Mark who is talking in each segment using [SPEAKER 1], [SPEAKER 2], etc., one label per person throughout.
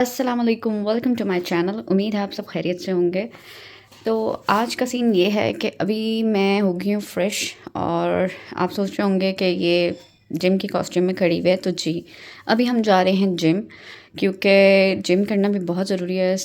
[SPEAKER 1] अस्सलाम वालेकुम, welcome to my channel. उम्मीद है आप सब खैरियत से होंगे। तो आज का सीन ये है कि अभी मैं हो गई हूँ फ्रेश और आप सोच रहे होंगे कि ये जिम की कॉस्ट्यूम में खड़ी हुई है। तो जी, अभी हम जा रहे हैं जिम, क्योंकि जिम करना भी बहुत ज़रूरी है।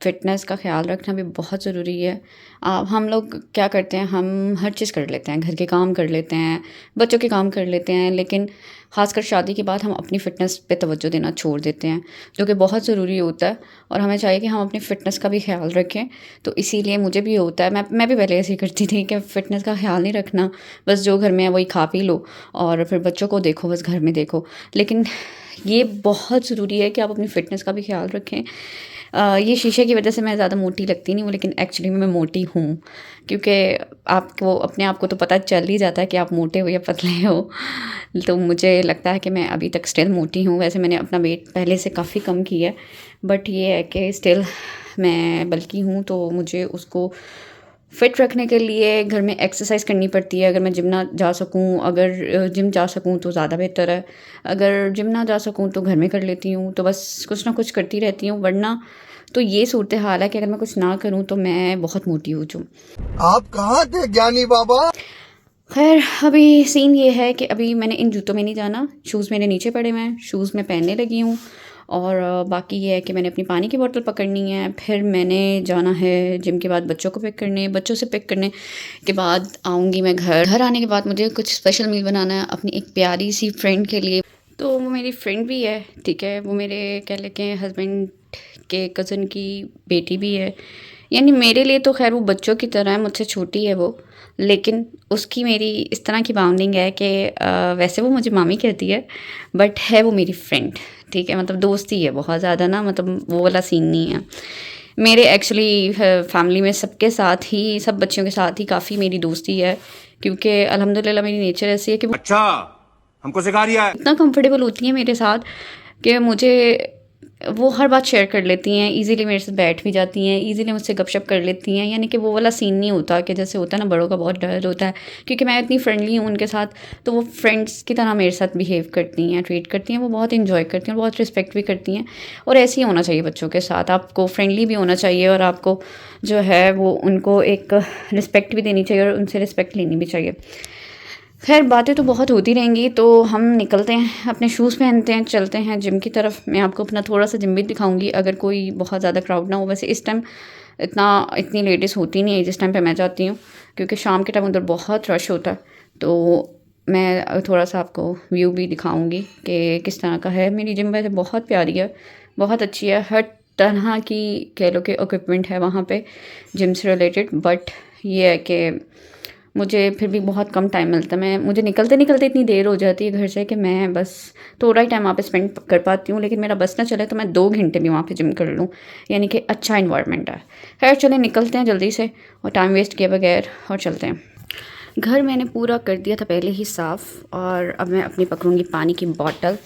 [SPEAKER 1] फ़िटनेस का ख्याल रखना भी बहुत ज़रूरी है। हम लोग क्या करते हैं, हम हर चीज़ कर लेते हैं, घर के काम कर लेते हैं, बच्चों के काम कर लेते हैं, लेकिन ख़ासकर शादी के बाद हम अपनी फ़िटनेस पे तवज्जो देना छोड़ देते हैं, जो कि बहुत ज़रूरी होता है। और हमें चाहिए कि हम अपनी फ़िटनेस का भी ख्याल रखें। तो इसीलिए मुझे भी होता है, मैं भी पहले ऐसे ही करती थी कि फ़िटनेस का ख्याल नहीं रखना, बस जो घर में है वही खा पी लो और फिर बच्चों को देखो, बस घर में देखो। लेकिन ये बहुत ज़रूरी है कि आप अपनी फ़िटनेस का भी ख्याल रखें। ये शीशे की वजह से मैं ज़्यादा मोटी लगती नहीं हूँ, लेकिन एक्चुअली में मैं मोटी हूँ, क्योंकि आपको अपने आप को तो पता चल ही जाता है कि आप मोटे हो या पतले हो। तो मुझे लगता है कि मैं अभी तक स्टिल मोटी हूँ। वैसे मैंने अपना वेट पहले से काफ़ी कम किया है, बट ये है कि स्टिल मैं बल्की हूँ, तो मुझे उसको फ़िट रखने के लिए घर में एक्सरसाइज करनी पड़ती है। अगर मैं जिम ना जा सकूँ, अगर जिम जा सकूँ तो ज़्यादा बेहतर है। अगर जिम ना जा सकूँ तो घर में कर लेती हूँ। तो बस कुछ ना कुछ करती रहती हूँ, वरना तो ये सूरत हाल है कि अगर मैं कुछ ना करूँ तो मैं बहुत मोटी हो जाऊँ।
[SPEAKER 2] आप कहाँ थे ज्ञानी बाबा?
[SPEAKER 1] खैर, अभी सीन ये है कि अभी मैंने इन जूतों में नहीं जाना, शूज़ मेरे नीचे पड़े हुए हैं, शूज़ मैं पहनने लगी हूँ। और बाकी ये है कि मैंने अपनी पानी की बोतल पकड़नी है, फिर मैंने जाना है जिम के बाद बच्चों को पिक करने, बच्चों से पिक करने के बाद आऊँगी मैं घर। घर आने के बाद मुझे कुछ स्पेशल मील बनाना है अपनी एक प्यारी सी फ्रेंड के लिए। तो वो मेरी फ्रेंड भी है, ठीक है, वो मेरे कह लें कि हस्बैंड के कज़न की बेटी भी है। यानी मेरे लिए तो खैर वो बच्चों की तरह है, मुझसे छोटी है वो, लेकिन उसकी मेरी इस तरह की बाउंडिंग है कि वैसे वो मुझे मामी कहती है, बट है वो मेरी फ्रेंड, ठीक है, मतलब दोस्ती है बहुत ज़्यादा ना, मतलब वो वाला सीन नहीं है। मेरे एक्चुअली फैमिली में सबके साथ ही, सब बच्चियों के साथ ही काफ़ी मेरी दोस्ती है, क्योंकि अल्हम्दुलिल्लाह मेरी नेचर ऐसी है कि वो
[SPEAKER 2] अच्छा, हमको सिखा रिया है।
[SPEAKER 1] इतना कंफर्टेबल होती हैं मेरे साथ कि मुझे वो हर बात शेयर कर लेती हैं, इजीली मेरे से बैठ भी जाती हैं, इजीली मुझसे गपशप कर लेती हैं। यानी कि वो वाला सीन नहीं होता कि जैसे होता है ना, बड़ों का बहुत डर होता है, क्योंकि मैं इतनी फ्रेंडली हूँ उनके साथ, तो वो फ्रेंड्स की तरह मेरे साथ बिहेव करती हैं, ट्रीट करती हैं, वो बहुत इंजॉय करती हैं, बहुत रिस्पेक्ट भी करती हैं। और ऐसे ही होना चाहिए बच्चों के साथ, आपको फ्रेंडली भी होना चाहिए और आपको जो है वो उनको एक रिस्पेक्ट भी देनी चाहिए और उनसे रिस्पेक्ट लेनी भी चाहिए। खैर, बातें तो बहुत होती रहेंगी, तो हम निकलते हैं, अपने शूज़ पहनते हैं, चलते हैं जिम की तरफ। मैं आपको अपना थोड़ा सा जिम भी दिखाऊंगी, अगर कोई बहुत ज़्यादा क्राउड ना हो। वैसे इस टाइम इतनी लेडीज़ होती नहीं है जिस टाइम पे मैं जाती हूँ, क्योंकि शाम के टाइम उधर बहुत रश होता है। तो मैं थोड़ा सा आपको व्यू भी दिखाऊंगी कि किस तरह का है। मेरी जिम वैसे बहुत प्यारी है, बहुत अच्छी है, हर तरह की कह लो कि इक्विपमेंट है वहाँ पे जिम से रिलेटेड। बट ये है कि मुझे फिर भी बहुत कम टाइम मिलता है। मुझे निकलते निकलते इतनी देर हो जाती है घर से कि मैं बस थोड़ा ही टाइम वहाँ पे स्पेंड कर पाती हूँ, लेकिन मेरा बस ना चले तो मैं 2 घंटे भी वहाँ पे जिम कर लूँ। यानी कि अच्छा इन्वायरमेंट है। खैर चलें, निकलते हैं जल्दी से और टाइम वेस्ट किए बगैर और चलते हैं। घर मैंने पूरा कर दिया था पहले ही साफ़, और अब मैं अपनी पकड़ूँगी पानी की बॉटल।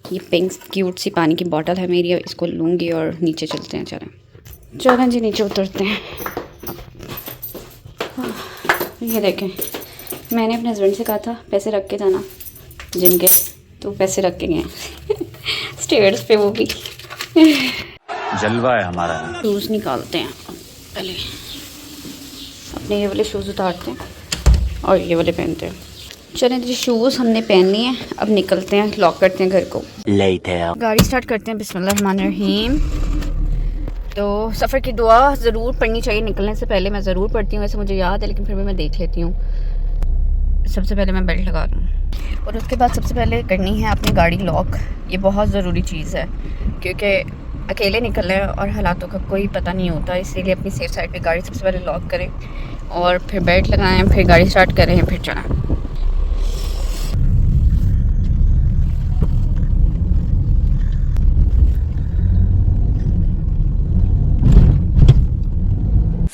[SPEAKER 1] ये पिंक क्यूट सी पानी की बॉटल है मेरी, इसको लूँगी और नीचे चलते हैं। चलें चलें जी, नीचे उतरते हैं। ये देखें, मैंने अपने हस्बैंड से कहा था पैसे रख के जाना जिम के, तो पैसे रख के गए स्टेयर्स पे, वो भी।
[SPEAKER 2] जलवा है हमारा।
[SPEAKER 1] शूज़ निकालते हैं पहले, अपने ये वाले शूज़ उतारते हैं और ये वाले पहनते हैं। चलें जी, शूज़ हमने पहन लिए हैं, अब निकलते हैं, लॉक करते हैं घर को। गाड़ी स्टार्ट करते हैं, बिस्मिल्लाहिर्रहमानिर्रहीम। तो सफ़र की दुआ ज़रूर पढ़नी चाहिए निकलने से पहले। मैं ज़रूर पढ़ती हूँ, वैसे मुझे याद है, लेकिन फिर भी मैं देख लेती हूँ। सबसे पहले मैं बेल्ट लगा लूँ, और उसके बाद सबसे पहले करनी है अपनी गाड़ी लॉक। ये बहुत ज़रूरी चीज़ है, क्योंकि अकेले निकल रहे हैं और हालातों का कोई पता नहीं होता, इसीलिए अपनी सेफ साइड पे गाड़ी सबसे पहले लॉक करें और फिर बेल्ट लगाएं, फिर गाड़ी स्टार्ट करें, फिर चलाएं।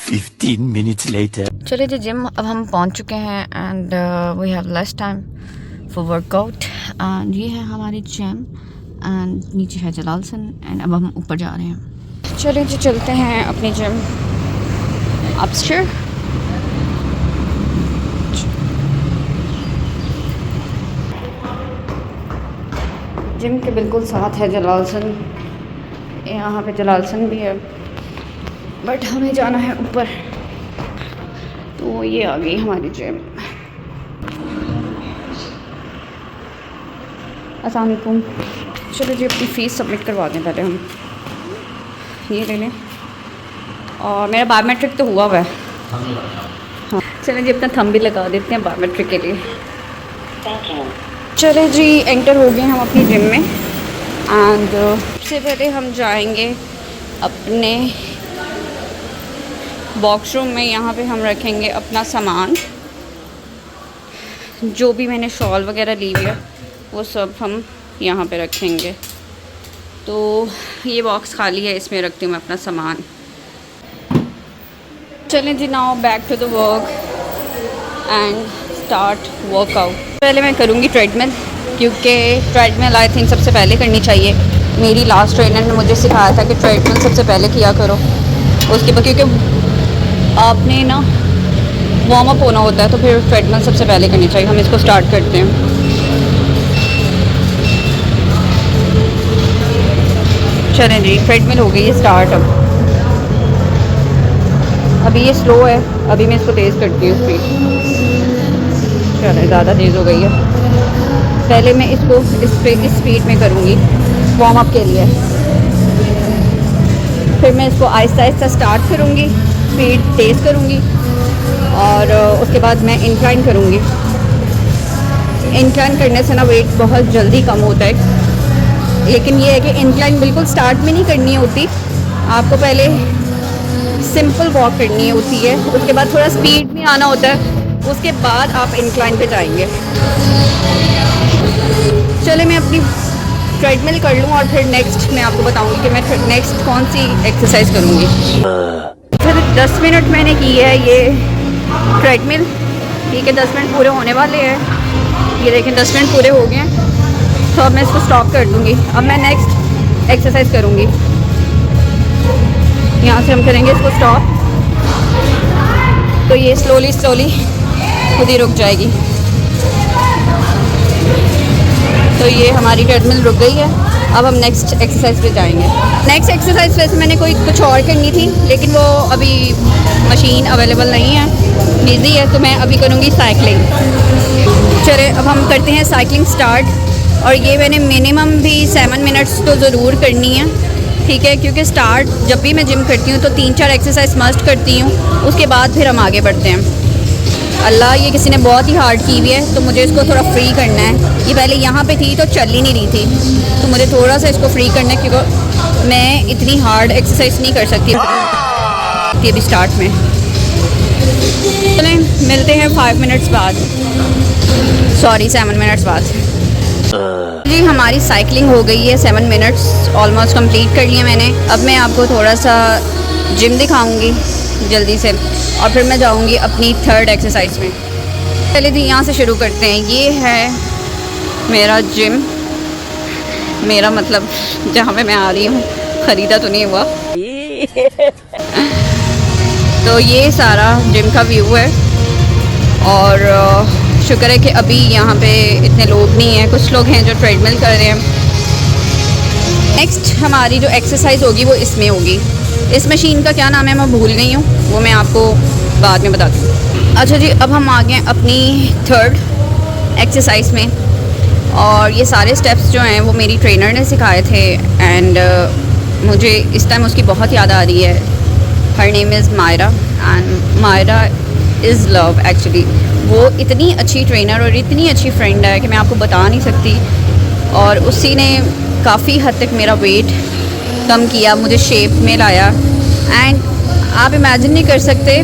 [SPEAKER 2] 15 minutes later.
[SPEAKER 1] चलिए जी, जिम अब हम पहुंच चुके हैं and we have less time for workout. And ये है हमारी जिम एंड नीचे है जलालसन, एंड अब हम ऊपर जा रहे हैं। चलिए जी, चलते हैं अपनी जिम अपस्टेयर। जिम के बिल्कुल साथ है जलालसन, यहाँ पे जलालसन भी है, बट हमें जाना है ऊपर। तो ये आ गई हमारी जिम। अस्सलाम वालेकुम। चलो जी अपनी फ़ीस सबमिट करवा दें पहले हम। ये ले लें और मेरा बायोमेट्रिक तो हुआ है। हाँ चलो जी अपना थंब भी लगा देते हैं बायोमेट्रिक के लिए। चले जी एंटर हो गए हम अपनी जिम में। एंड सबसे पहले हम जाएंगे अपने बॉक्स रूम में। यहाँ पे हम रखेंगे अपना सामान, जो भी मैंने शॉल वगैरह ली हुई है वो सब हम यहाँ पे रखेंगे। तो ये बॉक्स खाली है, इसमें रखती हूँ मैं अपना सामान। चलें जी now back to the work and start workout. पहले मैं करूँगी ट्रेडमिल, क्योंकि ट्रेडमिल आई थिंक सबसे पहले करनी चाहिए। मेरी लास्ट ट्रेनर ने मुझे सिखाया था कि ट्रेडमिल सबसे पहले किया करो, उसके बाद क्योंकि आपने ना वार्म अप होना होता है, तो फिर ट्रेडमिल सबसे पहले करनी चाहिए। हम इसको स्टार्ट करते हैं। चलें जी ट्रेडमिल हो गई है स्टार्ट। अब अभी ये स्लो है, अभी मैं इसको तेज़ करती हूँ स्पीड। चलें ज़्यादा तेज़ हो गई है। पहले मैं इसको इस स्पीड में करूँगी वार्म अप के लिए, फिर मैं इसको आहिस्ता आहिस्ता स्टार्ट करूँगी, स्पीड तेज़ करूँगी और उसके बाद मैं इंक्लाइन करूँगी। इंक्लाइन करने से ना वेट बहुत जल्दी कम होता है, लेकिन ये है कि इंक्लाइन बिल्कुल स्टार्ट में नहीं करनी होती, आपको पहले सिंपल वॉक करनी होती है, उसके बाद थोड़ा स्पीड में आना होता है, उसके बाद आप इंक्लाइन पे जाएंगे। चले मैं अपनी ट्रेडमिल कर लूँ और फिर नेक्स्ट मैं आपको बताऊँगी कि मैं नेक्स्ट कौन सी एक्सरसाइज करूँगी। फिर 10 मिनट मैंने की है ये ट्रेडमिल, ठीक है 10 मिनट पूरे होने वाले हैं। ये देखें 10 मिनट पूरे हो गए हैं, तो अब मैं इसको स्टॉप कर दूँगी। अब मैं नेक्स्ट एक्सरसाइज करूँगी। यहाँ से हम करेंगे इसको स्टॉप, तो ये स्लोली स्लोली खुद ही रुक जाएगी। तो ये हमारी ट्रेडमिल रुक गई है। अब हम नेक्स्ट एक्सरसाइज पे जाएंगे। नेक्स्ट एक्सरसाइज वैसे मैंने कोई कुछ और करनी थी, लेकिन वो अभी मशीन अवेलेबल नहीं है, बिजी है, तो मैं अभी करूँगी साइकिलिंग। चले अब हम करते हैं साइकिलिंग स्टार्ट। और ये मैंने मिनिमम भी 7 मिनट्स तो ज़रूर करनी है, ठीक है, क्योंकि स्टार्ट जब भी मैं जिम करती हूँ तो 3-4 एक्सरसाइज मस्ट करती हूँ, उसके बाद फिर हम आगे बढ़ते हैं। अल्लाह ये किसी ने बहुत ही हार्ड की हुई है, तो मुझे इसको थोड़ा फ्री करना है। ये पहले यहाँ पे थी तो चल ही नहीं रही थी, तो मुझे थोड़ा सा इसको फ्री करना है, क्योंकि मैं इतनी हार्ड एक्सरसाइज नहीं कर सकती अभी स्टार्ट में। चलें मिलते हैं 5 मिनट्स बाद, सॉरी 7 मिनट्स बाद। जी हमारी साइकिलिंग हो गई है, 7 मिनट्स ऑलमोस्ट कंप्लीट कर लिया मैंने। अब मैं आपको थोड़ा सा जिम दिखाऊंगी जल्दी से, और फिर मैं जाऊंगी अपनी 3rd एक्सरसाइज में। चलिए जी यहाँ से शुरू करते हैं। ये है मेरा जिम, मेरा मतलब जहाँ पे मैं आ रही हूँ, ख़रीदा तो नहीं हुआ। तो ये सारा जिम का व्यू है, और शुक्र है कि अभी यहाँ पे इतने लोग नहीं हैं, कुछ लोग हैं जो ट्रेडमिल कर रहे हैं। नेक्स्ट हमारी जो एक्सरसाइज होगी वो इसमें होगी। इस मशीन का क्या नाम है मैं भूल गई हूँ, वो मैं आपको बाद में बताती हूँ। अच्छा जी अब हम आ गए अपनी 3rd एक्सरसाइज में, और ये सारे स्टेप्स जो हैं वो मेरी ट्रेनर ने सिखाए थे। एंड मुझे इस टाइम उसकी बहुत याद आ रही है। Her name is Myra, and Myra is love actually. वो इतनी अच्छी ट्रेनर और इतनी अच्छी फ्रेंड है कि मैं आपको बता नहीं सकती। और उसी ने काफ़ी हद तक मेरा वेट कम किया, मुझे शेप में लाया। एंड आप इमेजिन नहीं कर सकते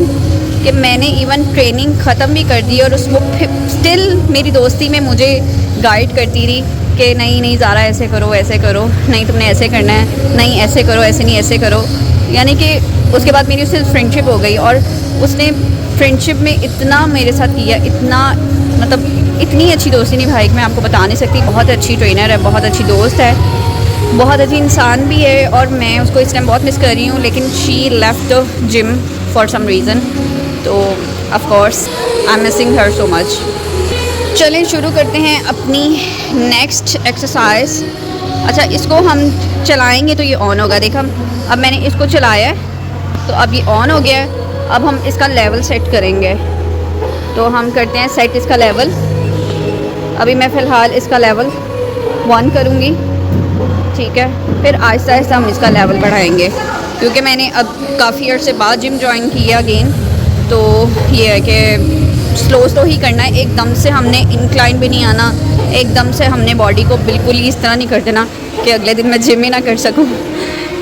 [SPEAKER 1] कि मैंने इवन ट्रेनिंग ख़त्म भी कर दी और उसको स्टिल मेरी दोस्ती में मुझे गाइड करती रही कि नहीं ज़ारा ऐसे करो, नहीं तुमने ऐसे करना है, नहीं ऐसे करो, ऐसे नहीं ऐसे करो। यानी कि उसके बाद मेरी उससे फ्रेंडशिप हो गई, और उसने फ्रेंडशिप में इतना मेरे साथ किया, इतना मतलब इतनी अच्छी दोस्ती निभाई कि मैं आपको बता नहीं सकती। बहुत अच्छी ट्रेनर है, बहुत अच्छी दोस्त है, बहुत अच्छी इंसान भी है, और मैं उसको इस टाइम बहुत मिस कर रही हूँ। लेकिन she left the gym for some reason, तो of course I am missing her so much. चलें शुरू करते हैं अपनी नेक्स्ट एक्सरसाइज। अच्छा, इसको हम चलाएंगे तो ये ऑन होगा। देखा, अब मैंने इसको चलाया है तो अब ये ऑन हो गया है। अब हम इसका लेवल सेट करेंगे, तो हम करते हैं सेट इसका लेवल। अभी मैं फ़िलहाल इसका लेवल 1 करूँगी, ठीक है। फिर आहिस्ता आहिस्ता हम इसका लेवल बढ़ाएंगे, क्योंकि मैंने अब काफ़ी अर्से बाद जिम ज्वाइन किया अगेन, तो ये है कि स्लो ही करना है। एकदम से हमने इंक्लाइन भी नहीं आना, एकदम से हमने बॉडी को बिल्कुल ही इस तरह नहीं कर देना कि अगले दिन मैं जिम ही ना कर सकूं।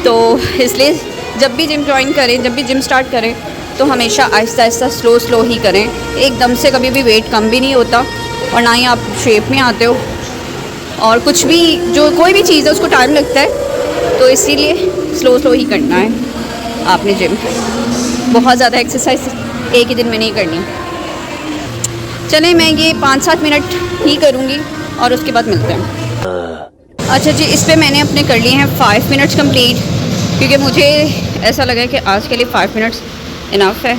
[SPEAKER 1] तो इसलिए जब भी जिम ज्वाइन करें, जब भी जिम स्टार्ट करें, तो हमेशा आहिस्ता आहिस्ता स्लो ही करें। एकदम से कभी भी वेट कम भी नहीं होता और ना ही आप शेप में आते हो, और कुछ भी जो कोई भी चीज़ है उसको टाइम लगता है, तो इसीलिए स्लो ही करना है आपने जिम। बहुत ज़्यादा एक्सरसाइज एक ही दिन में नहीं करनी। चलें, मैं ये 5-7 मिनट ही करूँगी और उसके बाद मिलते हैं। अच्छा जी, इस पे मैंने अपने कर लिए हैं 5 मिनट्स कंप्लीट, क्योंकि मुझे ऐसा लगा कि आज के लिए 5 मिनट्स इनफ है।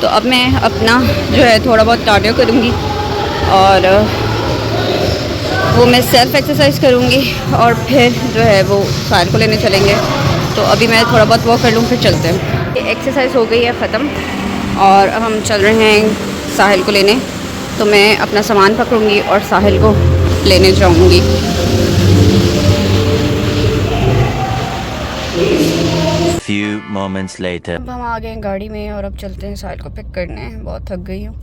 [SPEAKER 1] तो अब मैं अपना जो है थोड़ा बहुत कार्डियो करूँगी और वो मैं सेल्फ एक्सरसाइज करूँगी, और फिर जो है वो साहिल को लेने चलेंगे। तो अभी मैं थोड़ा बहुत वॉक कर लूँ, फिर चलते हैं। ये एक्सरसाइज हो गई है ख़त्म और अब हम चल रहे हैं साहिल को लेने। तो मैं अपना सामान पकड़ूँगी और साहिल को लेने जाऊँगी।
[SPEAKER 2] Few moments later.
[SPEAKER 1] अब हम आ गए हैं गाड़ी में और अब चलते हैं साहिल को पिक करने। बहुत थक गई हूँ,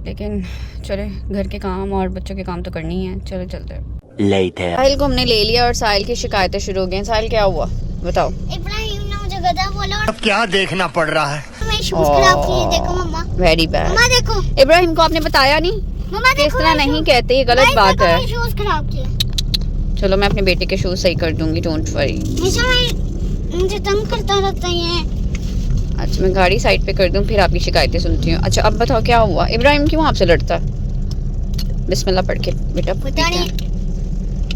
[SPEAKER 1] लेकिन चले, घर के काम और बच्चों के काम तो करनी ही है। चले चलते हैं।
[SPEAKER 2] Later.
[SPEAKER 1] साहिल को हमने ले लिया और साहिल की शिकायतें शुरू हो गई। साहिल, क्या हुआ बताओ।
[SPEAKER 3] इब्राहिम ने मुझे गधा बोला और
[SPEAKER 2] अब क्या देखना पड़ रहा है?
[SPEAKER 3] मैं शूज खराब किए। देखो मम्मा,
[SPEAKER 1] वेरी बैड।
[SPEAKER 3] मम्मा देखो,
[SPEAKER 1] इब्राहिम को आपने बताया नहीं?
[SPEAKER 3] मम्मा
[SPEAKER 1] कि इस तरह नहीं कहते, ये गलत बात है।
[SPEAKER 3] शूज खराब किए।
[SPEAKER 1] चलो, मैं अपने बेटे के शूज सही कर दूंगी, डोंट वरी।
[SPEAKER 3] मुझे तंग करता रहता है।
[SPEAKER 1] अच्छा, मैं गाड़ी साइड पे कर दूं, फिर आपकी शिकायतें सुनती हूँ। अच्छा, अब बताओ क्या हुआ? इब्राहिम क्यों आपसे लड़ता? बिस्मिल्लाह पढ़ के बेटा।
[SPEAKER 3] पता नहीं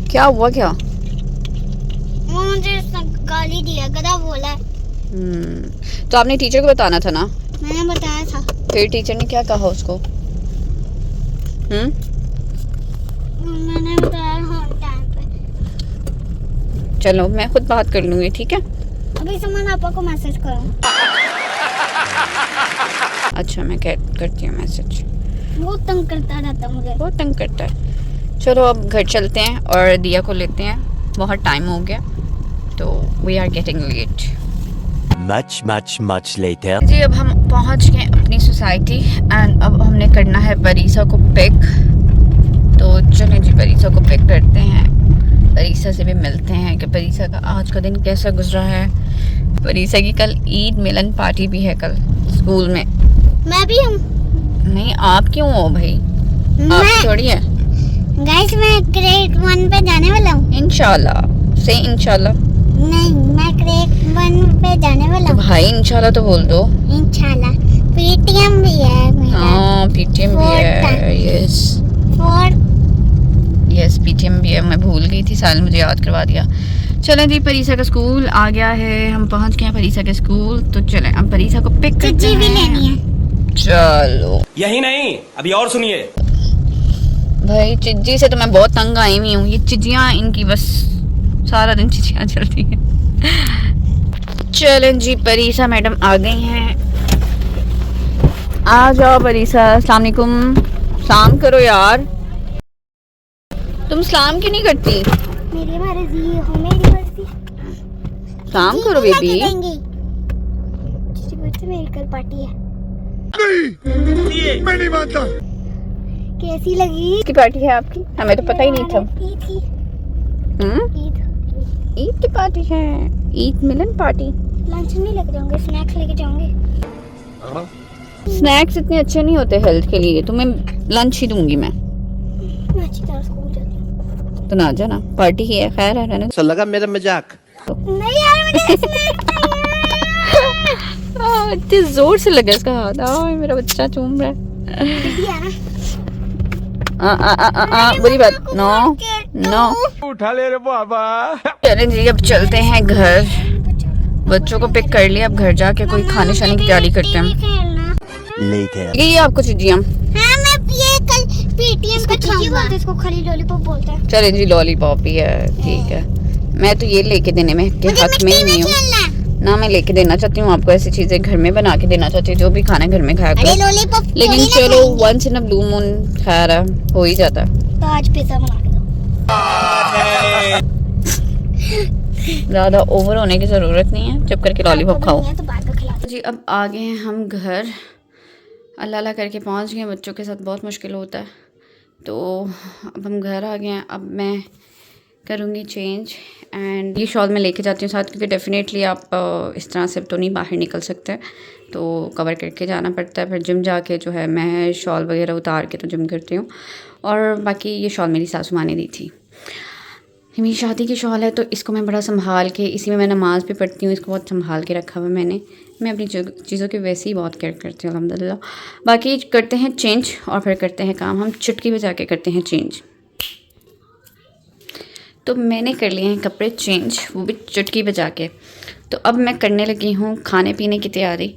[SPEAKER 1] क्या हुआ। क्या
[SPEAKER 3] वो मुझे गाली दिया, गधा बोला।
[SPEAKER 1] तो आपने टीचर को बताना था ना?
[SPEAKER 3] मैंने बताया था।
[SPEAKER 1] फिर टीचर ने क्या कहा उसको?
[SPEAKER 3] मैंने बताया हाँ टाइम पे।
[SPEAKER 1] चलो, मैं खुद बात कर लूंगी, ठीक है।
[SPEAKER 3] अभी सामान आपा को मैसेज करो।
[SPEAKER 1] अच्छा, मैं करती हूँ मैसेज।
[SPEAKER 3] बहुत तंग करता रहता मुझे,
[SPEAKER 1] बहुत तंग करता है। चलो, अब घर चलते हैं और दिया को लेते हैं। बहुत टाइम हो गया, तो we are getting late.
[SPEAKER 2] Much later.
[SPEAKER 1] जी, अब हम पहुंच गए अपनी सोसाइटी एंड अब हमने करना है परीसा को पिक। तो चलें जी, परीसा को पिक करते हैं। परीसा से भी मिलते हैं कि परीसा का आज का दिन कैसा गुजरा है। परीसा की कल ईद मिलन पार्टी भी है कल स्कूल में।
[SPEAKER 3] मैं भी हूँ।
[SPEAKER 1] नहीं, आप क्यों हो भाई? आप छोड़िए।
[SPEAKER 3] गाइस, मैं ग्रेड 1 पे जाने वाला हूँ।
[SPEAKER 1] इंशाल्लाह से इंशाल्लाह।
[SPEAKER 3] नहीं, मैं ग्रेड 1 पे जाने वाला
[SPEAKER 1] तो
[SPEAKER 3] हूँ।
[SPEAKER 1] भाई इंशाल्लाह तो बोल दो।
[SPEAKER 3] इंशाल्लाह। पीटीएम भी है मेरा।
[SPEAKER 1] हाँ, पीटीएम भी है। यस, पीटीएम भी है। मैं भूल गई थी, साल मुझे याद करवा दिया। चलें जी, परीसा का स्कूल आ गया है। हम पहुंच गए हैं परीसा के स्कूल। तो चलें, अब परीसा को पिक करते
[SPEAKER 3] चिज्जी भी
[SPEAKER 1] हैं।
[SPEAKER 3] लेनी है।
[SPEAKER 4] चलो, यही नहीं, अभी और सुनिए।
[SPEAKER 1] भाई, चिज्जी से तो मैं बहुत तंग आई हुई हूँ। ये चिज्जियाँ, इनकी बस सारा दिन चिज्जियाँ चलती हैं। चलें जी, परीसा मैडम आ गई हैं। आ जाओ परीसा। अस्सलाम वालेकुम। सलाम करो यार। तुम सलाम क्यों नहीं करती?
[SPEAKER 3] मेरी मर्जी हो, मेरी मर्जी।
[SPEAKER 1] सलाम करो बेबी।
[SPEAKER 3] मेरी कल पार्टी है।
[SPEAKER 2] नहीं, मैं नहीं मानता।
[SPEAKER 3] कैसी लगी?
[SPEAKER 1] किसकी पार्टी है आपकी? हमें तो पता ही नहीं था।
[SPEAKER 3] ईद की।
[SPEAKER 1] ईद की पार्टी है। ईद मिलन पार्टी।
[SPEAKER 3] लंच नहीं लेके जाऊंगे, स्नैक्स लेके जाऊंगे।
[SPEAKER 1] स्नैक्स इतने अच्छे नहीं होते हेल्थ के लिए, तुम्हें लंच ही दूंगी मैं।
[SPEAKER 3] अच्छी तरह स्कूल जाती हूँ।
[SPEAKER 1] तो ना जाना, पार्टी ही है। खैर है रहने।
[SPEAKER 2] सो लगा मेरा मजाक।
[SPEAKER 3] नहीं यार, मुझे स्नैक्स
[SPEAKER 1] इतने जोर से लगा इसका हाथ। मेरा बच्चा चूम रहा है। बुरी बात। नो
[SPEAKER 2] उठा ले रे बाबा।
[SPEAKER 1] चलें जी, अब चलते हैं घर। बच्चों को पिक कर लिया, अब घर जाके कोई खाने शाने की तैयारी करते हैं।
[SPEAKER 2] Later.
[SPEAKER 1] ये आपको चिज्जियाँ।
[SPEAKER 3] हाँ, मैं ये कल पीटीएम पे खाऊंगा। इसको खाली लॉलीपॉप बोलते हैं।
[SPEAKER 1] चलें जी, लॉलीपॉप ही है, ठीक है। मैं तो ये लेके देने में के हक में ही नहीं हूँ
[SPEAKER 3] खेलना है।
[SPEAKER 1] ना। मैं लेके देना चाहती हूँ आपको ऐसी चीज़ें, घर में बना के देना चाहती हूँ, जो भी खाना घर में खाया
[SPEAKER 3] अरे
[SPEAKER 1] करो।
[SPEAKER 3] लॉलीपॉप
[SPEAKER 1] लेकिन चलो once in a blue moon खैर हो ही जाता है।
[SPEAKER 3] तो आज पिज्जा बना के दो।
[SPEAKER 1] ज़्यादा ओवर होने की ज़रूरत नहीं है, चुप करके लॉलीपॉप खाओ।
[SPEAKER 3] तो बाद में खिला दो।
[SPEAKER 1] जी अब आ गए हैं हम घर, अल्लाह अल्लाह करके पहुंच गए। बच्चों के साथ बहुत मुश्किल होता है, तो अब हम घर आ गए हैं। अब मैं करूँगी चेंज एंड ये शॉल मैं लेके जाती हूँ साथ, क्योंकि डेफिनेटली आप इस तरह से तो नहीं बाहर निकल सकते, तो कवर करके जाना पड़ता है। फिर जिम जाके जो है मैं शॉल वगैरह उतार के तो जिम करती हूँ। और बाकी ये शॉल मेरी सासू माँ ने दी थी, मेरी शादी की शॉल है, तो इसको मैं बड़ा संभाल के, इसी में मैं नमाज़ भी पढ़ती हूँ, इसको बहुत संभाल के रखा हुआ है मैंने। मैं अपनी चीज़ों की वैसे ही बहुत केयर करती हूँ अल्हम्दुलिल्लाह। बाकी करते हैं चेंज और फिर करते हैं काम, हम चुटकी बजा के करते हैं चेंज। तो मैंने कर लिए हैं कपड़े चेंज, वो भी चुटकी बजा के। तो अब मैं करने लगी हूँ खाने पीने की तैयारी।